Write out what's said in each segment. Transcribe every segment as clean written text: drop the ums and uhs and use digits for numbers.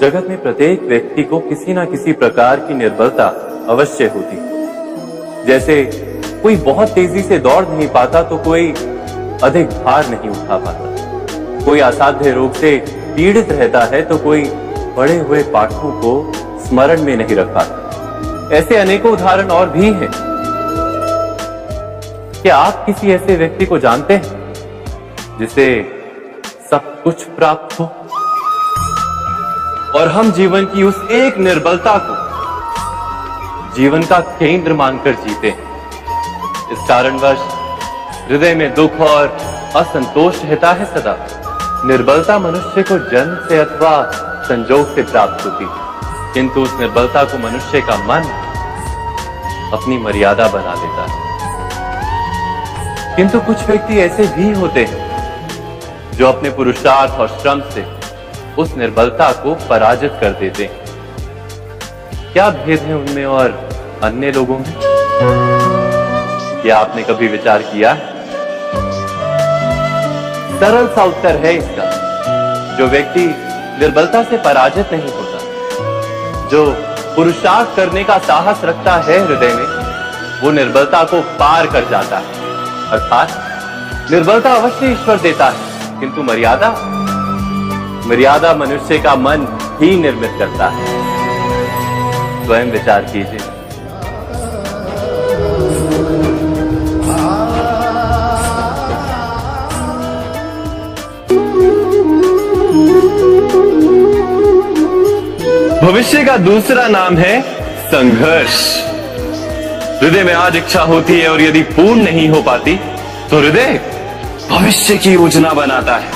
जगत में प्रत्येक व्यक्ति को किसी न किसी प्रकार की निर्बलता अवश्य होती है। जैसे कोई बहुत तेजी से दौड़ नहीं पाता तो कोई अधिक भार नहीं उठा पाता, कोई असाध्य रोग से पीड़ित रहता है तो कोई पढ़े हुए पाठों को स्मरण में नहीं रख पाता। ऐसे अनेकों उदाहरण और भी हैं। क्या आप किसी ऐसे व्यक्ति को जानते हैं जिसे सब कुछ प्राप्त हो और हम जीवन की उस एक निर्बलता को जीवन का केंद्र मानकर जीते हैं? इस कारणवश हृदय में दुख और असंतोष रहता है सदा। निर्बलता मनुष्य को जन्म से अथवा संजोग से प्राप्त होती है, किंतु उस निर्बलता को मनुष्य का मन अपनी मर्यादा बना देता है। किंतु कुछ व्यक्ति ऐसे भी होते हैं जो अपने पुरुषार्थ और श्रम से उस निर्बलता को पराजित कर देते हैं। क्या भेद है उनमें और अन्य लोगों में? क्या आपने कभी विचार किया? सरल सा उत्तर है इसका। जो व्यक्ति निर्बलता से पराजित नहीं होता, जो पुरुषार्थ करने का साहस रखता है हृदय में, वो निर्बलता को पार कर जाता है। अर्थात निर्बलता अवश्य ईश्वर देता है, किंतु मर्यादा मनुष्य का मन ही निर्मित करता है। स्वयं विचार कीजिए। भविष्य का दूसरा नाम है संघर्ष। हृदय में आज इच्छा होती है और यदि पूर्ण नहीं हो पाती तो हृदय भविष्य की योजना बनाता है।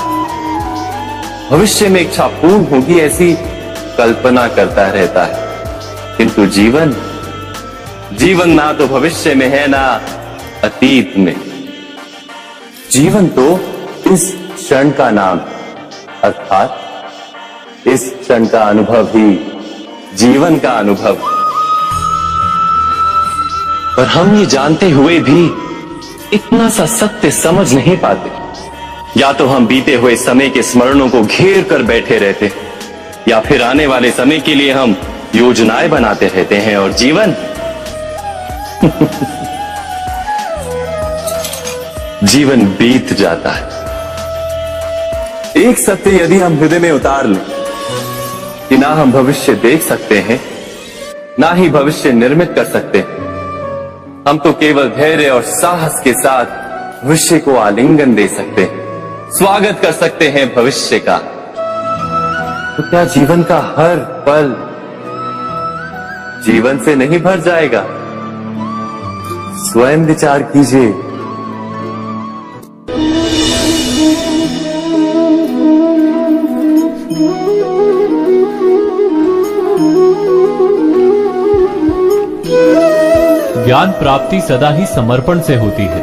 भविष्य में इच्छा पूर्ण होगी ऐसी कल्पना करता रहता है, किंतु जीवन ना तो भविष्य में है ना अतीत में। जीवन तो इस क्षण का नाम, अर्थात इस क्षण का अनुभव ही जीवन का अनुभव। पर हम ये जानते हुए भी इतना सा सत्य समझ नहीं पाते। या तो हम बीते हुए समय के स्मरणों को घेर कर बैठे रहते, या फिर आने वाले समय के लिए हम योजनाएं बनाते रहते हैं और जीवन जीवन बीत जाता है। एक सत्य यदि हम हृदय में उतार लें कि ना हम भविष्य देख सकते हैं, ना ही भविष्य निर्मित कर सकते हैं, हम तो केवल धैर्य और साहस के साथ भविष्य को आलिंगन दे सकते हैं, स्वागत कर सकते हैं भविष्य का। तो क्या जीवन का हर पल जीवन से नहीं भर जाएगा? स्वयं विचार कीजिए। ज्ञान प्राप्ति सदा ही समर्पण से होती है,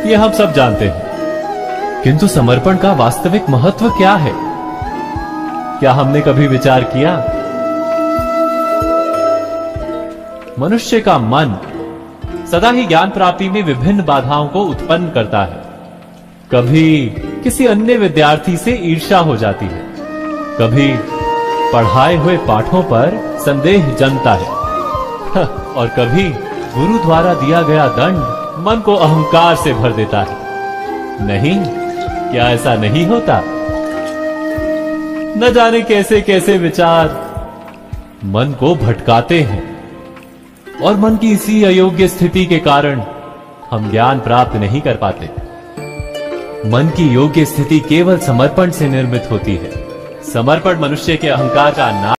ये हम सब जानते हैं। किंतु समर्पण का वास्तविक महत्व क्या है? क्या हमने कभी विचार किया? मनुष्य का मन सदा ही ज्ञान प्राप्ति में विभिन्न बाधाओं को उत्पन्न करता है। कभी किसी अन्य विद्यार्थी से ईर्ष्या हो जाती है, कभी पढ़ाए हुए पाठों पर संदेह जन्मता है और कभी गुरु द्वारा दिया गया दंड मन को अहंकार से भर देता है। नहीं, क्या ऐसा नहीं होता? न जाने कैसे कैसे विचार मन को भटकाते हैं और मन की इसी अयोग्य स्थिति के कारण हम ज्ञान प्राप्त नहीं कर पाते। मन की योग्य स्थिति केवल समर्पण से निर्मित होती है। समर्पण मनुष्य के अहंकार का नाश